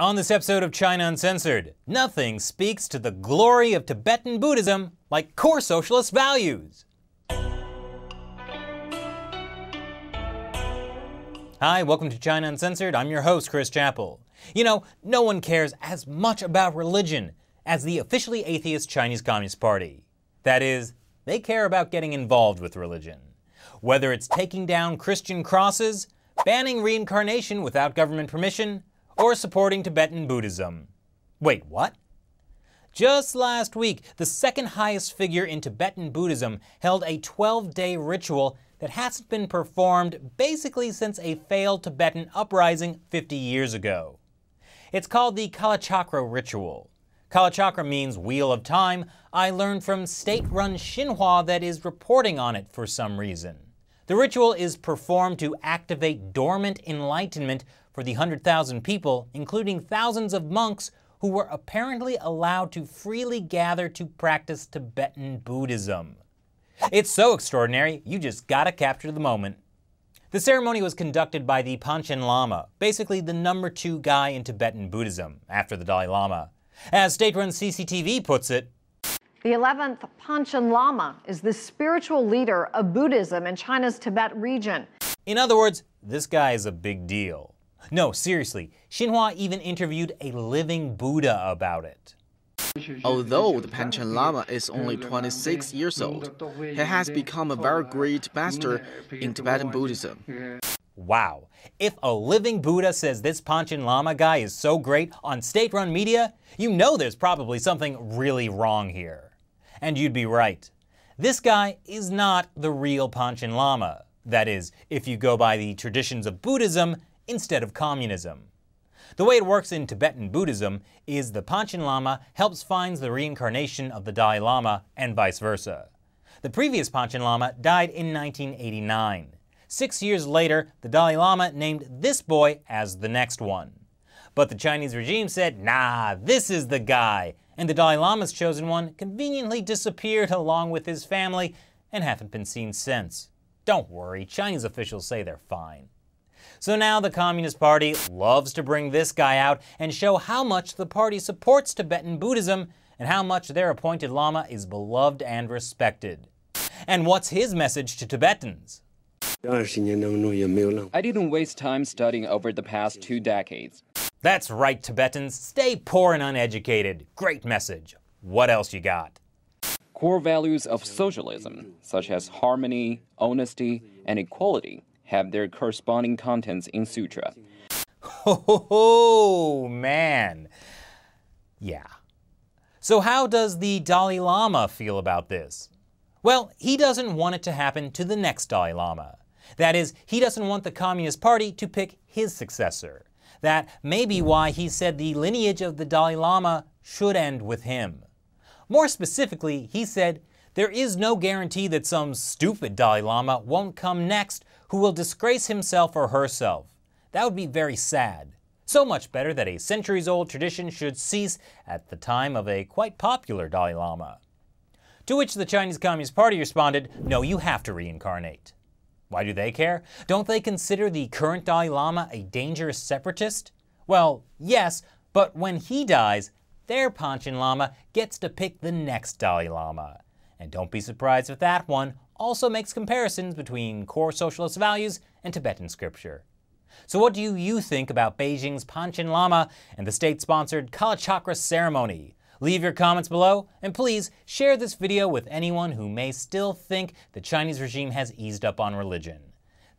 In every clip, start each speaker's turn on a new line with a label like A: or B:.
A: On this episode of China Uncensored, nothing speaks to the glory of Tibetan Buddhism like core socialist values. Hi, welcome to China Uncensored. I'm your host, Chris Chappell. You know, no one cares as much about religion as the officially atheist Chinese Communist Party. That is, they care about getting involved with religion. Whether it's taking down Christian crosses, banning reincarnation without government permission, or supporting Tibetan Buddhism. Wait, what? Just last week, the second highest figure in Tibetan Buddhism held a 12-day ritual that hasn't been performed basically since a failed Tibetan uprising 50 years ago. It's called the Kalachakra ritual. Kalachakra means wheel of time. I learned from state-run Xinhua that is reporting on it for some reason. The ritual is performed to activate dormant enlightenment for the 100,000 people, including thousands of monks who were apparently allowed to freely gather to practice Tibetan Buddhism. It's so extraordinary, you just gotta capture the moment. The ceremony was conducted by the Pančhenláma, basically the number 2 guy in Tibetan Buddhism, after the Dalai Lama. As state-run CCTV puts it,
B: the 11th Pančhenláma is the spiritual leader of Buddhism in China's Tibet region.
A: In other words, this guy is a big deal. No, seriously, Xinhua even interviewed a living Buddha about it.
C: Although the Pančhenláma is only 26 years old, he has become a very great master in Tibetan Buddhism.
A: Wow, if a living Buddha says this Pančhenláma guy is so great on state-run media, you know there's probably something really wrong here. And you'd be right. This guy is not the real Pančhenláma. That is, if you go by the traditions of Buddhism instead of communism. The way it works in Tibetan Buddhism is the Pančhenláma helps find the reincarnation of the Dalai Lama and vice versa. The previous Pančhenláma died in 1989. 6 years later, the Dalai Lama named this boy as the next one. But the Chinese regime said, nah, this is the guy, and the Dalai Lama's chosen one conveniently disappeared along with his family and haven't been seen since. Don't worry, Chinese officials say they're fine. So now the Communist Party loves to bring this guy out and show how much the party supports Tibetan Buddhism and how much their appointed Lama is beloved and respected. And what's his message to Tibetans?
D: I didn't waste time studying over the past 2 decades.
A: That's right, Tibetans. Stay poor and uneducated. Great message. What else you got?
D: Core values of socialism, such as harmony, honesty, and equality, have their corresponding contents in sutra.
A: Oh, man. Yeah. So how does the Dalai Lama feel about this? Well, he doesn't want it to happen to the next Dalai Lama. That is, he doesn't want the Communist Party to pick his successor. That may be why he said the lineage of the Dalai Lama should end with him. More specifically, he said, there is no guarantee that some stupid Dalai Lama won't come next who will disgrace himself or herself. That would be very sad. So much better that a centuries-old tradition should cease at the time of a quite popular Dalai Lama. To which the Chinese Communist Party responded, no, you have to reincarnate. Why do they care? Don't they consider the current Dalai Lama a dangerous separatist? Well, yes, but when he dies, their Pančhenláma gets to pick the next Dalai Lama. And don't be surprised if that one also makes comparisons between core socialist values and Tibetan scripture. So what do you think about Beijing's Pančhenláma and the state-sponsored Kalachakra ceremony? Leave your comments below, and please share this video with anyone who may still think the Chinese regime has eased up on religion.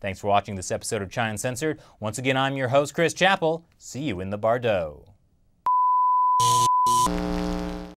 A: Thanks for watching this episode of China Uncensored. Once again, I'm your host, Chris Chappell. See you in the Bardo.